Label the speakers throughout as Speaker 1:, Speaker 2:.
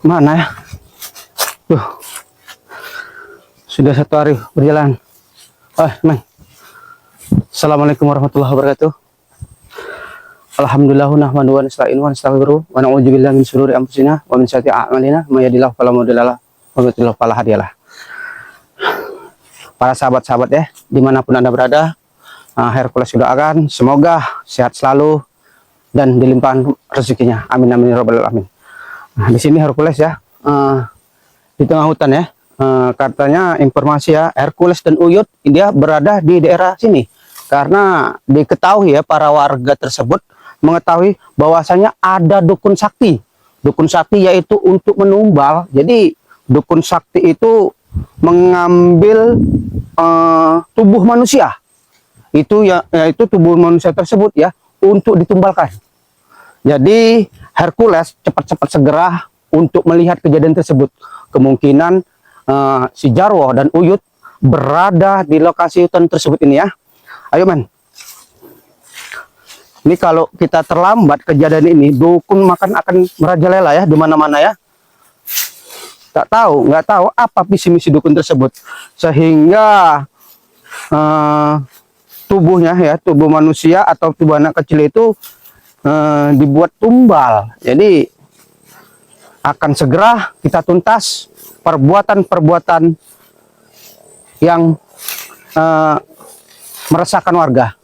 Speaker 1: Mana ya? Tuh. Sudah 1 hari berjalan. Men. Assalamualaikum warahmatullahi wabarakatuh. Alhamdulillah nahmaduhu wa nasta'inuhu wa nastaghfiruh wa na'udzu billahi min syururi anfusina wa min sayyiati a'malina may yahdihillahu fala mudilla lahu wa may yudlil fala hadiyalah. Para sahabat-sahabat ya, dimanapun Anda berada, Hercules doakan semoga sehat selalu dan dilimpahkan rezekinya. Amin amin ya rabbal alamin. Nah, di sini Hercules ya, di tengah hutan ya. Katanya informasi ya, Hercules dan Uyut dia berada di daerah sini karena diketahui ya, para warga tersebut mengetahui bahwasanya ada dukun sakti. Dukun sakti yaitu untuk menumbal. Jadi dukun sakti itu mengambil tubuh manusia. Itu ya, yaitu tubuh manusia tersebut ya untuk ditumbalkan. Jadi Hercules cepat-cepat segera untuk melihat kejadian tersebut. Kemungkinan si Jarwo dan Uyut berada di lokasi hutan tersebut ini ya. Ayo men. Ini kalau kita terlambat kejadian ini, dukun makan akan merajalela ya di mana-mana ya. Nggak tahu apa visi misi dukun tersebut sehingga tubuhnya ya, tubuh manusia atau tubuh anak kecil itu dibuat tumbal. Jadi akan segera kita tuntas perbuatan-perbuatan yang meresahkan warga.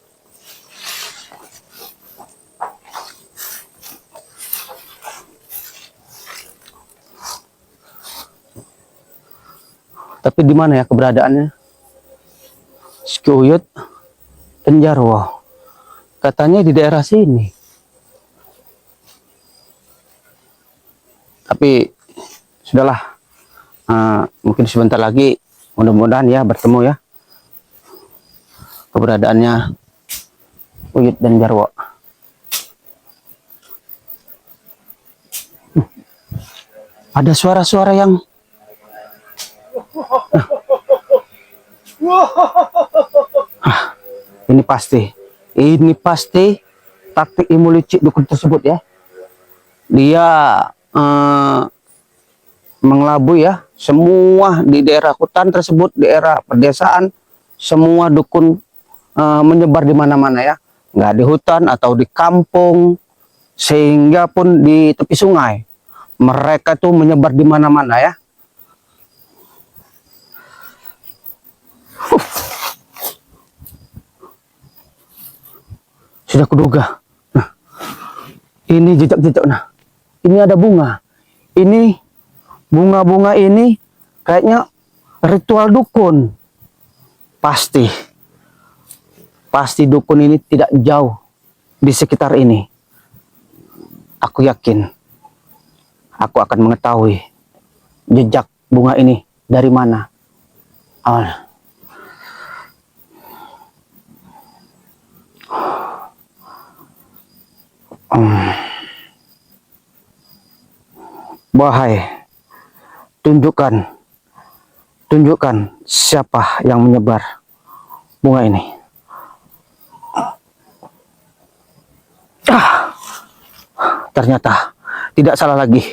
Speaker 1: Tapi di mana ya keberadaannya? Uyut dan Jarwo katanya di daerah sini. Tapi sudahlah, mungkin sebentar lagi mudah-mudahan ya bertemu ya keberadaannya Uyut dan Jarwo. Ada suara-suara yang ini pasti taktik ilmu licik dukun tersebut ya. Dia mengelabui ya semua di daerah hutan tersebut, daerah pedesaan, semua dukun menyebar di mana-mana ya, nggak di hutan atau di kampung, sehingga pun di tepi sungai mereka tuh menyebar di mana-mana ya. Sudah kuduga. Nah, ini jejak-jejak. Nah, ini ada bunga. Ini bunga-bunga ini kayaknya ritual dukun. Pasti dukun ini tidak jauh di sekitar ini. Aku yakin aku akan mengetahui jejak bunga ini dari mana. Wahai, tunjukkan siapa yang menyebar bunga ini. Ternyata tidak salah lagi.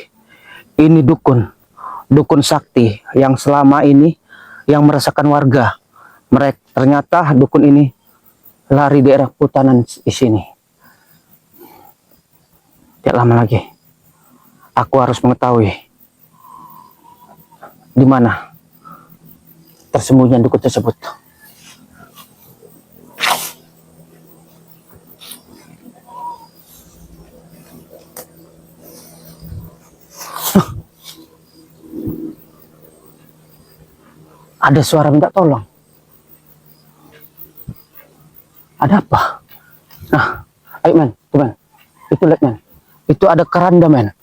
Speaker 1: Ini dukun sakti yang selama ini yang merasakan warga. Ternyata dukun ini lari daerah hutanan di sini. Tidak lama lagi aku harus mengetahui di mana persembunyian dukun tersebut. Ada suara minta tolong. Ada apa? Nah, ayo men, tuh men. Itu lihat men. Itu ada keranda men.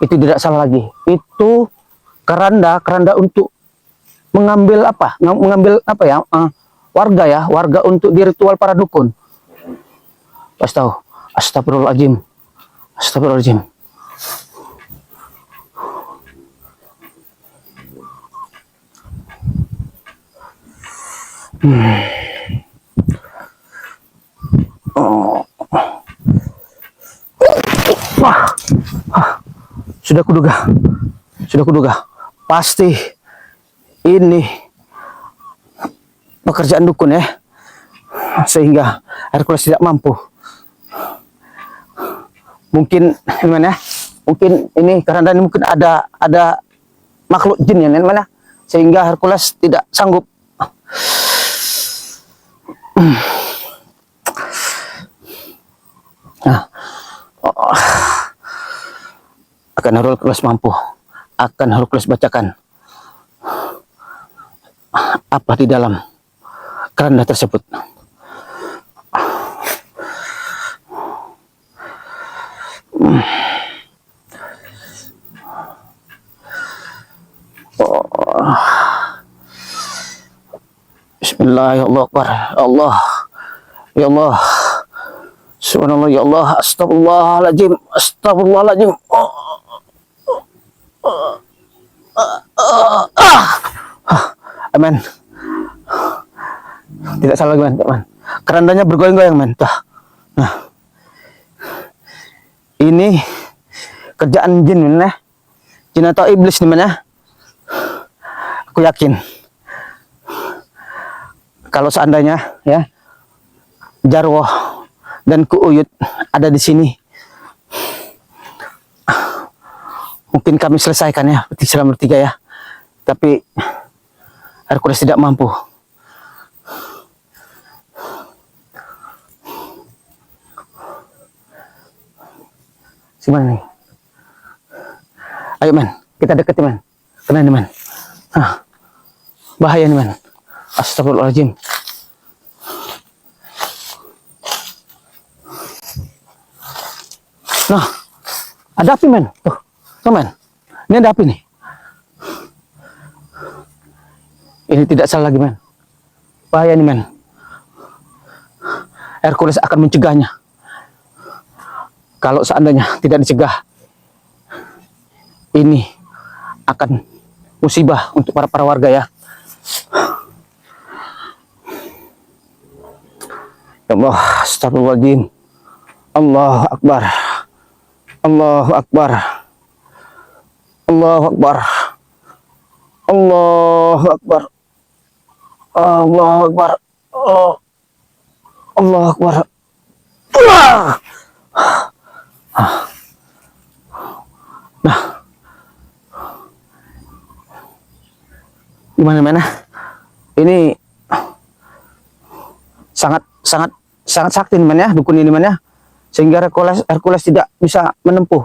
Speaker 1: Itu tidak salah lagi. Itu keranda untuk mengambil apa? Mengambil apa ya? Warga ya, warga untuk di ritual para dukun. Astagfirullahaladzim. Astagfirullahaladzim. Sudah kuduga Sudah kuduga, pasti ini pekerjaan dukun ya, sehingga Hercules tidak mampu. Mungkin gimana? Mungkin ini karena ini mungkin ada makhluk jin yang mana, sehingga Hercules tidak sanggup. Nah, akan Hercules mampu, akan Hercules bacakan apa di dalam keranda tersebut. Bismillah, ya Allah, Allah, ya Allah, subhanallah, ya Allah, astagfirullahaladzim, astagfirullahaladzim. Amin. Tidak salah lagi, man. Kerandanya bergoyang-goyang, man. Nah, ini kerjaan jin, man. Jin atau iblis nih, man, ya. Aku yakin kalau seandainya ya Jarwo dan Ku Uyut ada di sini, mungkin kami selesaikan ya selama bertiga ya. Tapi Hercules tidak mampu. Gimana nih? Ayo, man, kita deketin, man. Kena nih, man. Bahaya nih, man. Astagfirullahaladzim. Nah, ada api, man. Tuh, man. Ini ada api nih. Ini tidak salah lagi, man. Bahaya nih, man. Hercules akan mencegahnya. Kalau seandainya tidak dicegah, ini akan musibah untuk para warga ya. Ya Allah, astagfirullahaladzim. Allahu Akbar. Allahu Akbar. Allahu Akbar. Allahu Akbar. Allahu Akbar. Oh. Allahu Akbar. Nah, gimana? Ini sangat sakti nih, man, ya, dukun ini, man, ya, sehingga Hercules tidak bisa menempuh.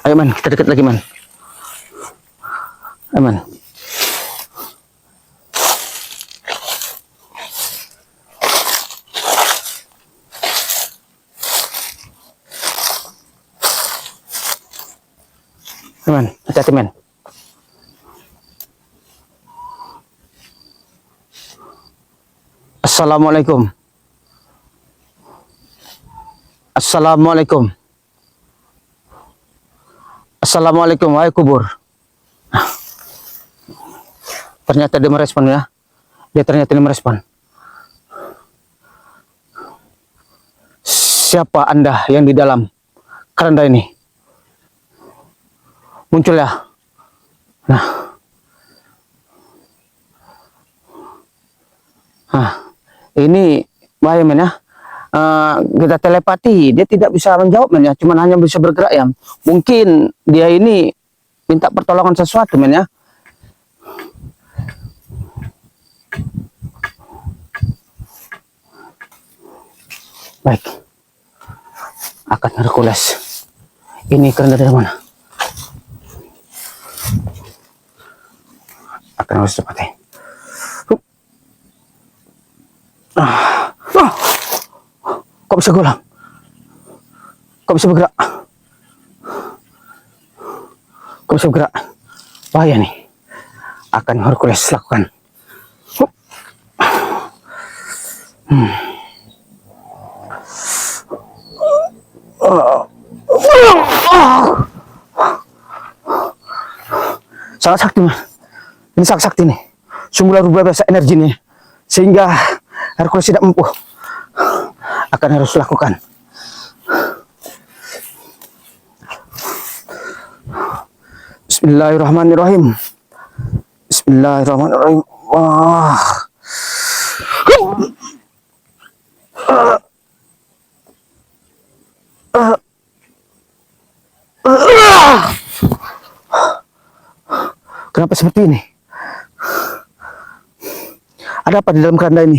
Speaker 1: Ayo, man, kita dekat lagi, man. Ayo, man. Man, hati-hati, man. Assalamualaikum. Assalamualaikum. Assalamualaikum, wahai kubur. Ternyata dia merespon ya. Dia ternyata merespon. Siapa Anda yang di dalam keranda ini? Muncul ya. Nah, ini bahaya, men, ya. Kita telepati, dia tidak bisa menjawab, men, ya. Cuman hanya bisa bergerak ya. Mungkin dia ini minta pertolongan sesuatu, men, ya. Baik. Akan Hercules. Ini keranda dari mana? Akan harus cepatnya. Kok bisa golang? Kok bisa bergerak? Kok bisa bergerak? Bahaya nih. Akan Hercules lakukan. Sangat sakti, man. Ini sangat sakti nih. Sungguh luar biasa energinya. Sehingga Hercules tidak mampu. Akan harus lakukan. Bismillahirrahmanirrahim. Bismillahirrahmanirrahim. Wah. Kenapa seperti ini? Ada apa di dalam keranda ini?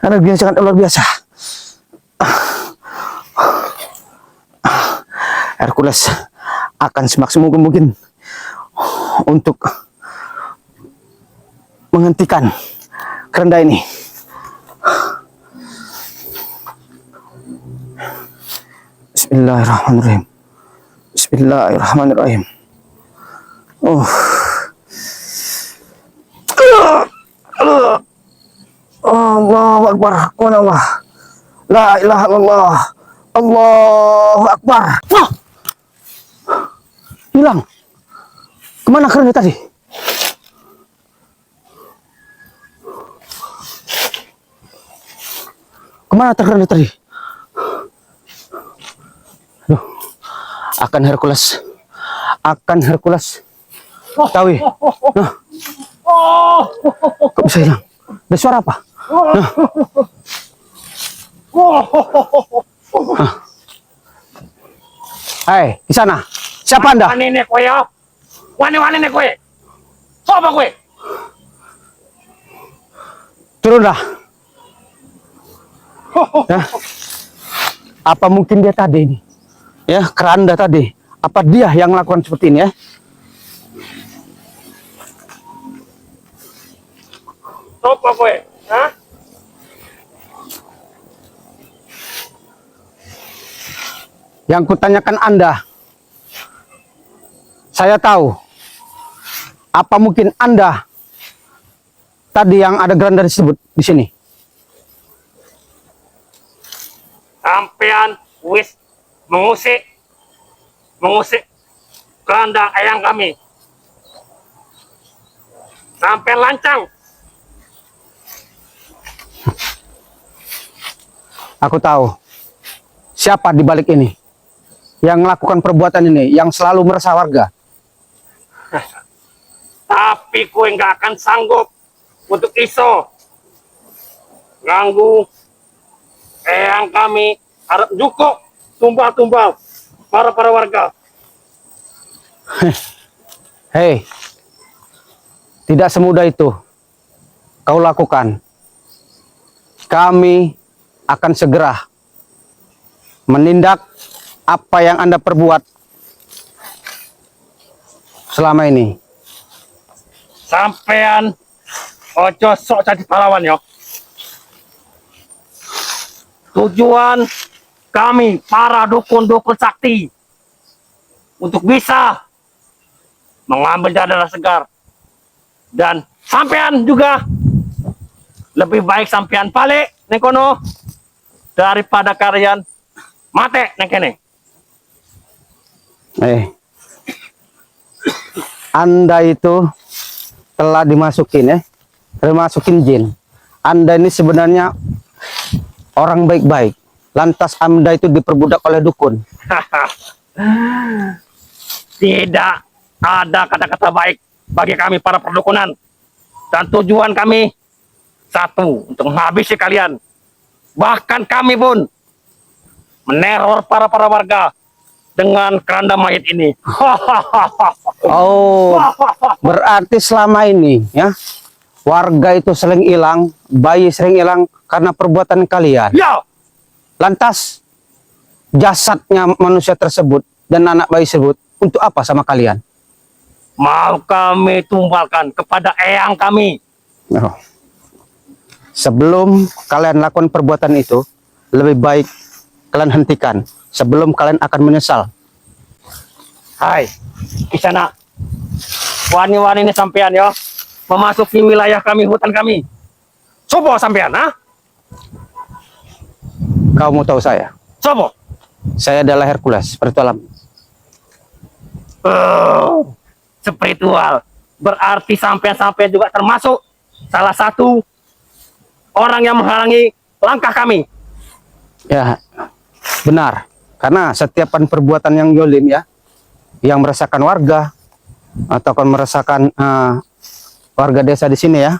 Speaker 1: Energinya sangat luar biasa. Hercules akan semaksimal mungkin untuk menghentikan keranda ini. Bismillahirrahmanirrahim. Bismillahirrahmanirrahim. Oh. Allahu Akbar. Allah. La ilaha illallah. Allahu Akbar. Wah! Hilang. Kemana keranda tadi? Kemana keranda tadi? Aduh. Akan Hercules tahu ya? Nah. Kok bisa hilang? Ada suara apa? Nah. Hai, di sana. Siapa Anda?
Speaker 2: Wani nih kowe ya. Wani nih kowe. Siapa kowe?
Speaker 1: Turunlah. Ya. Apa mungkin dia tadi ini? Ya, keranda tadi. Apa dia yang melakukan seperti ini ya?
Speaker 2: Siapa kowe? Hah?
Speaker 1: Yang kutanyakan Anda, saya tahu. Apa mungkin Anda tadi yang ada keranda disebut di sini?
Speaker 2: Sampean wis mengusik keranda ayang kami. Sampean lancang.
Speaker 1: Aku tahu siapa di balik ini yang melakukan perbuatan ini, yang selalu meresah warga.
Speaker 2: Tapi kowe nggak akan sanggup untuk iso ganggu eyang kami harap cukup tumbal para warga.
Speaker 1: Hei, tidak semudah itu kau lakukan. Kami akan segera menindak apa yang Anda perbuat selama ini.
Speaker 2: Sampean ojo sok jadi pahlawan yo. Tujuan kami para dukun-dukun sakti untuk bisa mengambil darah segar, dan sampean juga lebih baik sampean balik neng kono daripada kalian mate neng kene.
Speaker 1: Anda itu telah dimasukin dimasukin jin. Anda ini sebenarnya orang baik-baik. Lantas Anda itu diperbudak oleh dukun.
Speaker 2: Tidak ada kata-kata baik bagi kami para perdukunan. Dan tujuan kami satu, untuk menghabisi kalian. Bahkan kami pun meneror para warga dengan keranda mayat ini.
Speaker 1: Oh, berarti selama ini ya warga itu sering hilang, bayi sering hilang karena perbuatan kalian.
Speaker 2: Ya,
Speaker 1: Lantas jasadnya manusia tersebut dan anak bayi tersebut untuk apa sama kalian?
Speaker 2: mau kami tumbalkan kepada eyang kami.
Speaker 1: Oh. Sebelum kalian lakukan perbuatan itu, lebih baik kalian hentikan sebelum kalian akan menyesal.
Speaker 2: Hai, di sana wani-wani ini sampean ya, memasuki wilayah kami, hutan kami. Sopo sampean, ha?
Speaker 1: Kau mau tahu saya?
Speaker 2: Sopo?
Speaker 1: Saya adalah Hercules, petualang.
Speaker 2: Spiritual. Berarti sampean-sampean juga termasuk salah satu orang yang menghalangi langkah kami.
Speaker 1: Ya, benar. Karena setiap perbuatan yang jolim ya, yang meresahkan warga atau meresahkan warga desa di sini ya,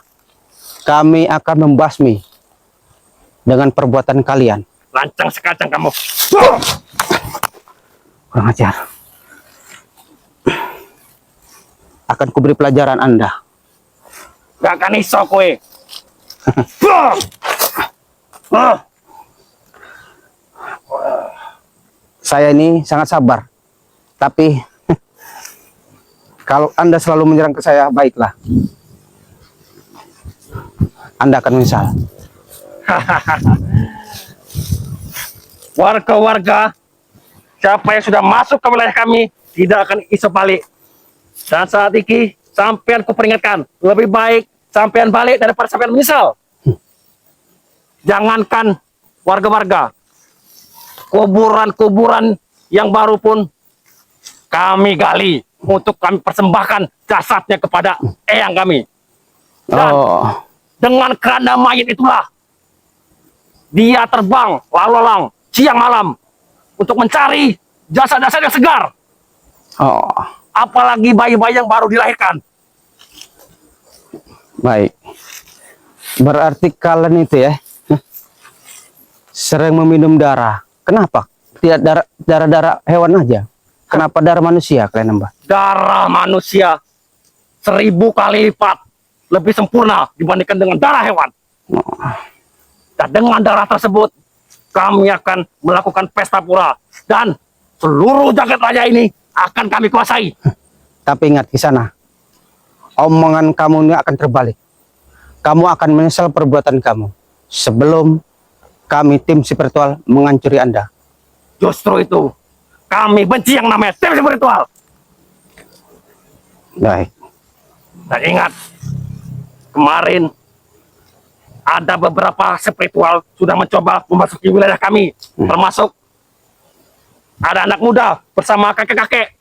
Speaker 1: kami akan membasmi dengan perbuatan kalian.
Speaker 2: Lancang sekacang kamu.
Speaker 1: Kurang ajar. Akan kuberi pelajaran Anda.
Speaker 2: Gak akan iso kowe.
Speaker 1: Saya ini sangat sabar. Tapi kalau Anda selalu menyerang ke saya, baiklah. Anda akan menyesal.
Speaker 2: Warga-warga, siapa yang sudah masuk ke wilayah kami tidak akan iso balik. Dan saat ini sampean ku peringatkan, lebih baik sampean balik daripada sampean menyesal. Jangankan warga-warga, kuburan-kuburan yang baru pun kami gali untuk kami persembahkan jasadnya kepada eyang kami. Dan
Speaker 1: Oh,
Speaker 2: dengan keranda mayat itulah dia terbang lalu-lalang siang malam untuk mencari jasad-jasad yang segar.
Speaker 1: oh,
Speaker 2: Apalagi bayi-bayi yang baru dilahirkan.
Speaker 1: baik. Berarti kalian itu ya sering meminum darah. Kenapa? Tidak darah hewan aja. Kenapa darah manusia kalian nambah?
Speaker 2: Darah manusia 1000 kali lipat lebih sempurna dibandingkan dengan darah hewan. Dan dengan darah tersebut kami akan melakukan pesta pura dan seluruh jagat raya ini akan kami kuasai.
Speaker 1: Tapi ingat di sana, omongan kamu ini akan terbalik. Kamu akan menyesal perbuatan kamu sebelum kami tim spiritual menghancuri Anda.
Speaker 2: Justru itu kami benci yang namanya tim spiritual.
Speaker 1: Baik.
Speaker 2: Dan ingat, kemarin ada beberapa spiritual sudah mencoba memasuki wilayah kami, termasuk ada anak muda bersama kakek-kakek.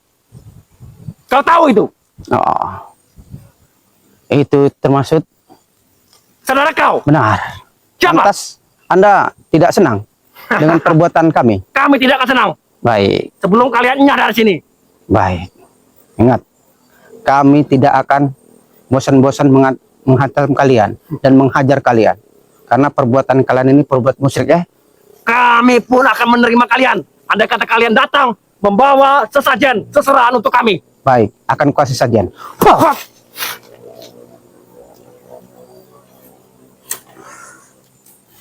Speaker 2: Kau tahu itu?
Speaker 1: Oh. Itu termasuk
Speaker 2: Saudara kau?
Speaker 1: benar.
Speaker 2: Siapa?
Speaker 1: Lantas Anda tidak senang dengan perbuatan kami?
Speaker 2: Kami tidak akan senang
Speaker 1: Baik,
Speaker 2: sebelum kalian nyadar sini.
Speaker 1: baik. Ingat, kami tidak akan bosan-bosan menghantam kalian dan menghajar kalian. Karena perbuatan kalian ini perbuatan musyrik ya.
Speaker 2: Kami pun akan menerima kalian. Andai kata kalian datang membawa sesajen, seserahan untuk kami.
Speaker 1: Baik, akan kuasih sajian.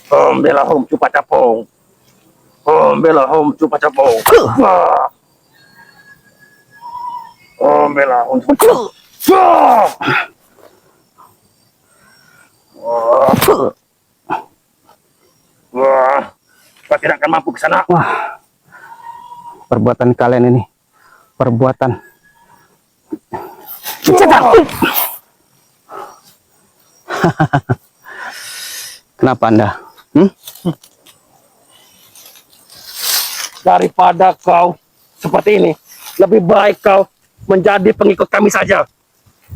Speaker 2: Om bela hom cupa capong. Om bela hom cupa capong. Om bela hom cupa capong. Wah, kita tidak akan mampu ke sana.
Speaker 1: Wah, perbuatan kalian ini perbuatan Kenapa Anda?
Speaker 2: Daripada kau seperti ini, lebih baik kau menjadi pengikut kami saja.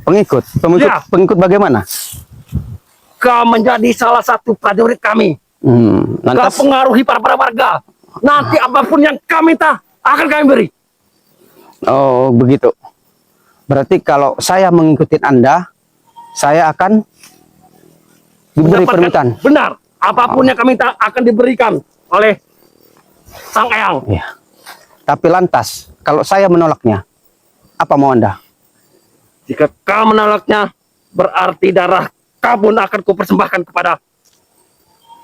Speaker 1: Pengikut?
Speaker 2: Ya.
Speaker 1: Pengikut bagaimana?
Speaker 2: Kau menjadi salah satu prajurit kami. Kau
Speaker 1: Lantas,
Speaker 2: pengaruhi para warga. Nanti apapun yang kami minta akan kami beri.
Speaker 1: oh begitu. Berarti kalau saya mengikuti Anda, saya akan diberi
Speaker 2: Mendapatkan-
Speaker 1: permintaan.
Speaker 2: Benar. Apapun yang kami minta akan diberikan oleh Sang Eyang.
Speaker 1: Ya. Tapi lantas, kalau saya menolaknya, apa mau Anda?
Speaker 2: Jika kau menolaknya, berarti darah kau pun akan kupersembahkan kepada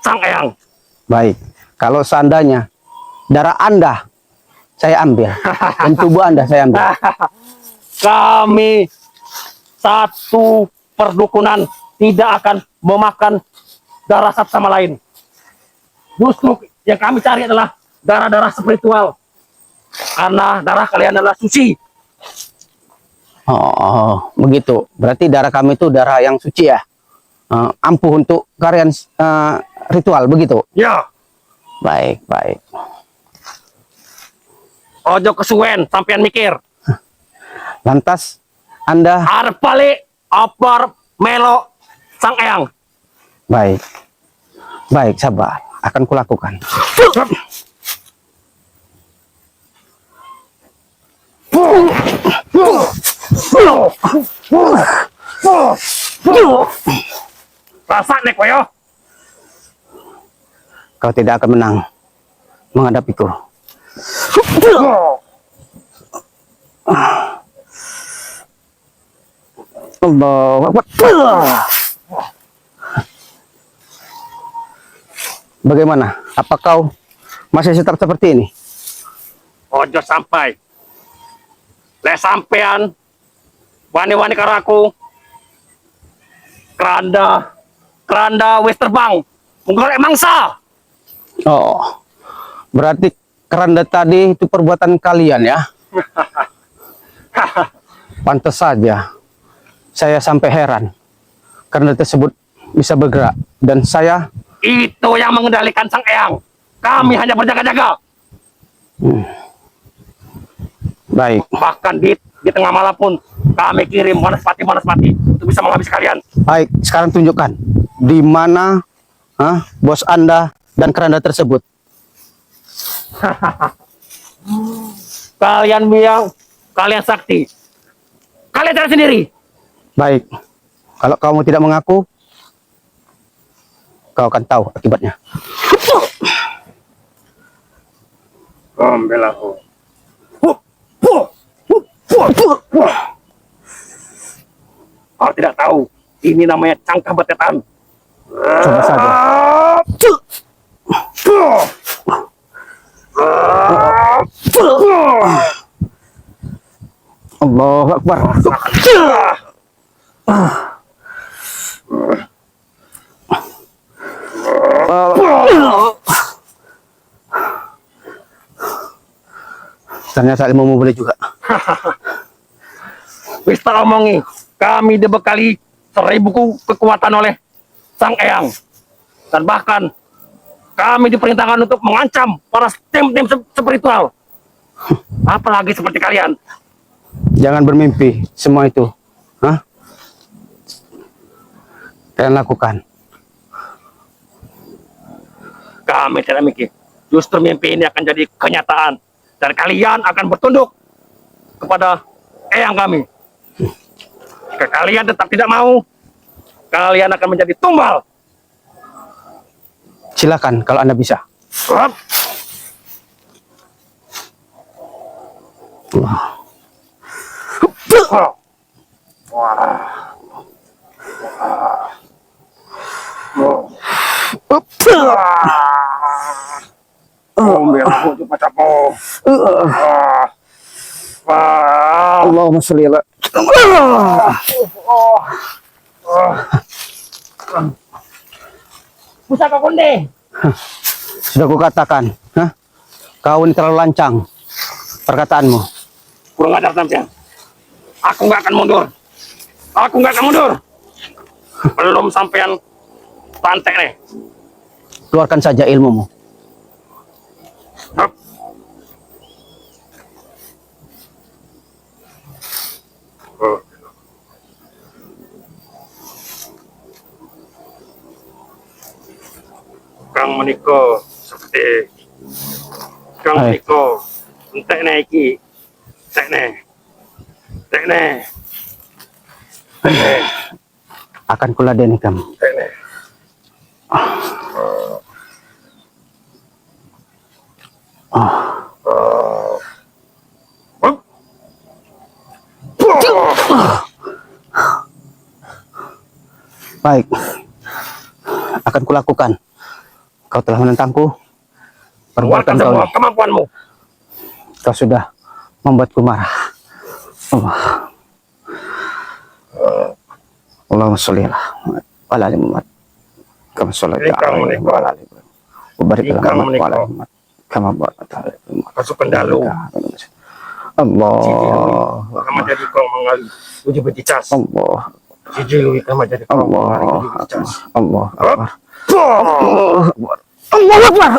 Speaker 2: Sang Eyang.
Speaker 1: Baik. Kalau seandainya darah Anda saya ambil dan tubuh Anda saya ambil.
Speaker 2: Kami satu perdukunan tidak akan memakan darah satu sama lain. Justru yang kami cari adalah darah-darah spiritual. Karena darah kalian adalah suci.
Speaker 1: Oh, begitu. Berarti darah kami itu darah yang suci ya. Ampuh untuk kalian ritual begitu.
Speaker 2: Ya,
Speaker 1: Baik, baik.
Speaker 2: ojo kesuwen sampean mikir.
Speaker 1: Lantas Anda
Speaker 2: arep balik apa melo sang eyang?
Speaker 1: baik. Baik, sabar. Akan kulakukan.
Speaker 2: Rasa nek koyo.
Speaker 1: Kau tidak akan menang menghadapiku. Allahu Akbar. Bagaimana? Apa kau masih tetap seperti ini?
Speaker 2: Ojo sampai. Le sampean wani-wani karo aku. Keranda wis terbang menggorek mangsa.
Speaker 1: Oh, berarti keranda tadi itu perbuatan kalian ya? Pantas saja saya sampai heran. Keranda tersebut bisa bergerak dan saya
Speaker 2: Itu yang mengendalikan sang eyang. Kami hanya berjaga-jaga.
Speaker 1: baik.
Speaker 2: Bahkan di tengah malam pun kami kirim Wanaspati untuk bisa menghabisi kalian.
Speaker 1: Baik, sekarang tunjukkan di mana bos Anda dan keranda tersebut.
Speaker 2: Kalian bilang kalian sakti. Kalian cari sendiri.
Speaker 1: Baik, kalau kamu tidak mengaku, kau akan tahu akibatnya.
Speaker 2: Ambil aku. Kau tidak tahu, ini namanya cangkah betetan.
Speaker 1: Coba saja. Allahu Akbar. Ternyata ilmu boleh juga.
Speaker 2: Wis tak omongi, kami dibekali 1000 kekuatan oleh sang eyang. Dan bahkan kami diperintahkan untuk mengancam para tim-tim spiritual. Apalagi seperti kalian.
Speaker 1: Jangan bermimpi semua itu. Kalian lakukan.
Speaker 2: Kami tidak mikir. Justru mimpi ini akan jadi kenyataan. Dan kalian akan bertunduk kepada eyang kami. Jika kalian tetap tidak mau, kalian akan menjadi tumbal.
Speaker 1: Silakan kalau Anda bisa.
Speaker 2: Hup.
Speaker 1: Allahumma sholli ala.
Speaker 2: Pusaka konde.
Speaker 1: Sudah kukatakan, kau ini terlalu lancang perkataanmu.
Speaker 2: Kurang ajar sampean. Aku nggak akan mundur. Aku nggak akan mundur. Belum sampean pantek nih.
Speaker 1: Keluarkan saja ilmumu.
Speaker 2: Hup. Kang meniko seperti Kang
Speaker 1: Hai.
Speaker 2: meniko entek nih iki. Tek nih.
Speaker 1: Akan kuladeni kamu.
Speaker 2: Tek nih. Hup.
Speaker 1: Baik. Akan kulakukan. Kau telah menentangku.
Speaker 2: Keluarkan
Speaker 1: Perbuatan kau
Speaker 2: semua
Speaker 1: ini.
Speaker 2: kemampuanmu.
Speaker 1: Kau sudah membuatku marah. Allahumma sholli ala Muhammad. Kama shallaita ala Ibrahim wa ala ali Ibrahim. Wa barik ala
Speaker 2: Ikang
Speaker 1: Muhammad wa ala
Speaker 2: menikah.
Speaker 1: ali Muhammad. Kama barakta ala Ibrahim.
Speaker 2: Masuk pendalu.
Speaker 1: Allah.
Speaker 2: Kamu jadi kau mengal uji becicas.
Speaker 1: Allah.
Speaker 2: Jijui kamu jadi kau mengal
Speaker 1: Allah.
Speaker 2: uji becicas.
Speaker 1: Allah.
Speaker 2: Hup.
Speaker 1: Allah Akbar. Allah Akbar.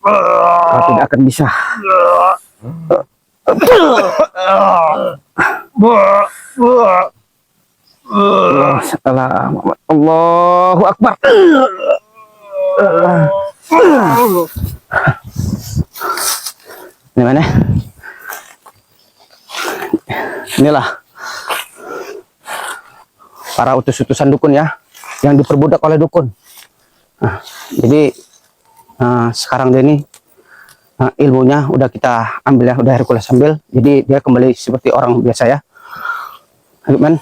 Speaker 1: Kau akan bisa. Salam. Allahu Akbar. Ini mana? Inilah para utus-utusan dukun ya, yang diperbudak oleh dukun. Nah, jadi sekarang dia ini ilmunya udah kita ambil ya, udah Hercules ambil, jadi dia kembali seperti orang biasa ya. Ayo men.